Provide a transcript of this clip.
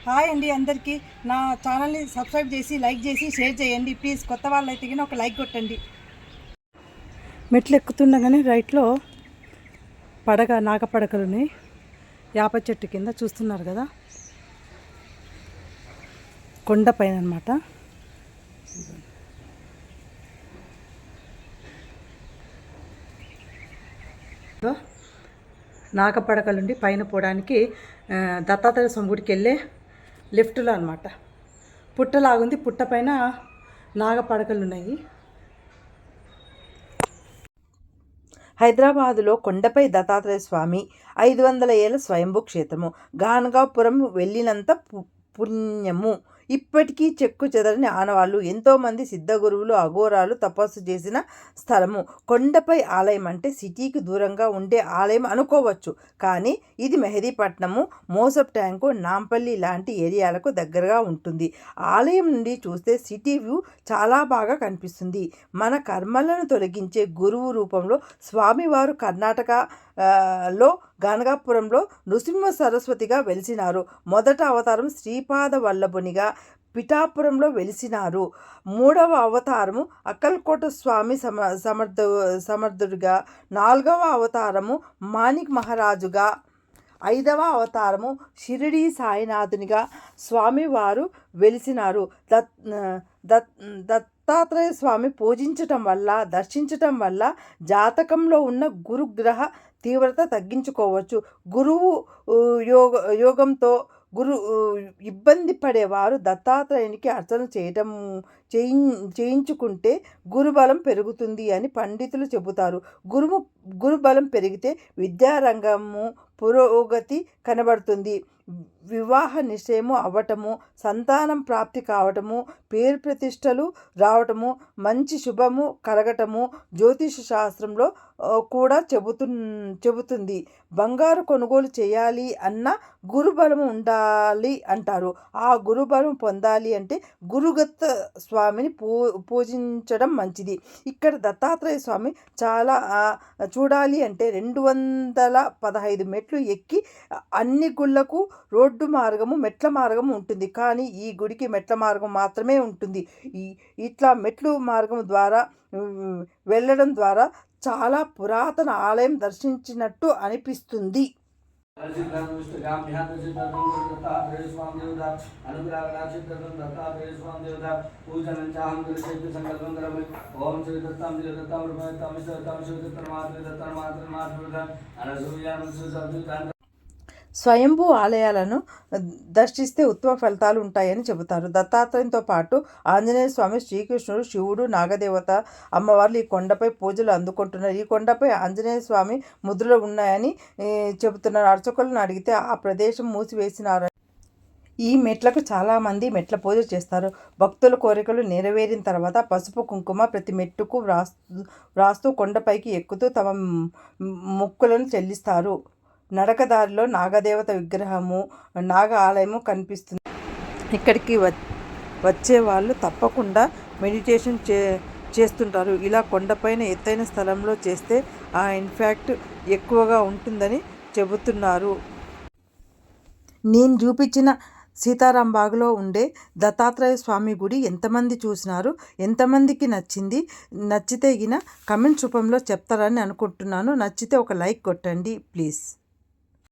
Hi అండి అందరికీ. నా ఛానల్ని సబ్స్క్రైబ్ చేసి లైక్ చేసి షేర్ చేయండి ప్లీజ్. కొత్త వాళ్ళైతే కానీ ఒక లైక్ కొట్టండి. మెట్లు ఎక్కుతుండగానే రైట్లో నాగపడకలున్నాయి. యాప చెట్టు కింద చూస్తున్నారు కదా, కొండపైన అనమాట. నాగపడకలుండి పైన పోవడానికి దత్తాత్రేయ స్వామి గుడికి వెళ్ళే లెఫ్ట్లో అనమాట. పుట్టలాగుంది, పుట్ట పైన నాగపడకలు ఉన్నాయి. హైదరాబాదులో కొండపై దత్తాత్రేయ స్వామి 500 ఏళ్ల స్వయంభూ క్షేత్రము. గానగాపురం వెళ్ళినంత పుణ్యము. ఇప్పటికీ చెక్కు చెదరని ఆనవాళ్ళు. ఎంతోమంది సిద్ధగురువులు అఘోరాలు తపస్సు చేసిన స్థలము. కొండపై ఆలయం అంటే సిటీకి దూరంగా ఉండే ఆలయం అనుకోవచ్చు, కానీ ఇది మెహదీపట్నము, మోసప్ ట్యాంకు, నాంపల్లి లాంటి ఏరియాలకు దగ్గరగా ఉంటుంది. ఆలయం నుండి చూస్తే సిటీ వ్యూ చాలా బాగా కనిపిస్తుంది. మన కర్మలను తొలగించే గురువు రూపంలో స్వామివారు కర్ణాటకలో గానగాపురంలో నృసింహ సరస్వతిగా వెలిసినారు. మొదట అవతారం శ్రీపాద వల్లభునిగా పిఠాపురంలో వెలిసినారు. మూడవ అవతారము అక్కల్కోట స్వామి సమర్థుడిగా, 4వ అవతారము మాణిక్ మహారాజుగా, 5వ అవతారము షిరిడి సాయినాథునిగా స్వామివారు వెలిసినారు. దత్తాత్రేయ స్వామి పూజించటం వల్ల, దర్శించటం వల్ల జాతకంలో ఉన్న గురుగ్రహ తీవ్రత తగ్గించుకోవచ్చు. గురువు యోగంతో ఇబ్బంది పడేవారు దత్తాత్రేయునికి అర్చన చేయించుకుంటే గురుబలం పెరుగుతుంది అని పండితులు చెబుతారు. గురుబలం పెరిగితే విద్యారంగము పురోగతి కనబడుతుంది. వివాహ నిశ్చయము అవ్వటము, సంతానం ప్రాప్తి కావటము, పేరు ప్రతిష్టలు రావటము, మంచి శుభము కలగటము జ్యోతిష శాస్త్రంలో కూడా చెబుతుంది. బంగారు కొనుగోలు చేయాలి అన్న గురుబలం ఉండాలి అంటారు. ఆ గురుబలం పొందాలి అంటే గురుదత్త స్వామిని పూజించడం మంచిది. ఇక్కడ దత్తాత్రేయ స్వామి చాలా చూడాలి అంటే 215 మెట్లు ఎక్కి అన్ని గుళ్ళకు రోడ్డు మార్గము, మెట్ల మార్గము ఉంటుంది. కానీ ఈ గుడికి మెట్ల మార్గం మాత్రమే ఉంటుంది. ఇట్లా మెట్లు మార్గం ద్వారా వెళ్ళడం ద్వారా చాలా పురాతన ఆలయం దర్శించినట్టు అనిపిస్తుంది. స్వయంభూ ఆలయాలను దర్శిస్తే ఉత్తమ ఫలితాలు ఉంటాయని చెబుతారు. దత్తాత్రేయంతో పాటు ఆంజనేయ స్వామి, శ్రీకృష్ణుడు, శివుడు, నాగదేవత అమ్మవార్లు ఈ కొండపై పూజలు అందుకుంటున్నారు. ఈ కొండపై ఆంజనేయ స్వామి ముద్రలు ఉన్నాయని చెబుతున్నారు. అర్చకులను అడిగితే ఆ ప్రదేశం మూసివేసినారు. ఈ మెట్లకు చాలామంది మెట్ల పూజ చేస్తారు. భక్తుల కోరికలు నెరవేరిన తర్వాత పసుపు కుంకుమ ప్రతి మెట్టుకు వ్రాస్తూ కొండపైకి ఎక్కుతూ తమ మొక్కులను చెల్లిస్తారు. నడకదారిలో నాగదేవత విగ్రహము, నాగ ఆలయము కనిపిస్తుంది. ఇక్కడికి వచ్చే వాళ్ళు తప్పకుండా మెడిటేషన్ చేస్తుంటారు. ఇలా కొండపైన ఎత్తైన స్థలంలో చేస్తే ఆ ఇన్ఫాక్ట్ ఎక్కువగా ఉంటుందని చెబుతున్నారు. నేను చూపించిన సీతారాంబాగ్లో ఉండే దత్తాత్రేయ స్వామి గుడి ఎంతమంది చూసినారు, ఎంతమందికి నచ్చింది? నచ్చితే గిన కమెంట్స్ రూపంలో చెప్తారని అనుకుంటున్నాను. నచ్చితే ఒక లైక్ కొట్టండి ప్లీజ్.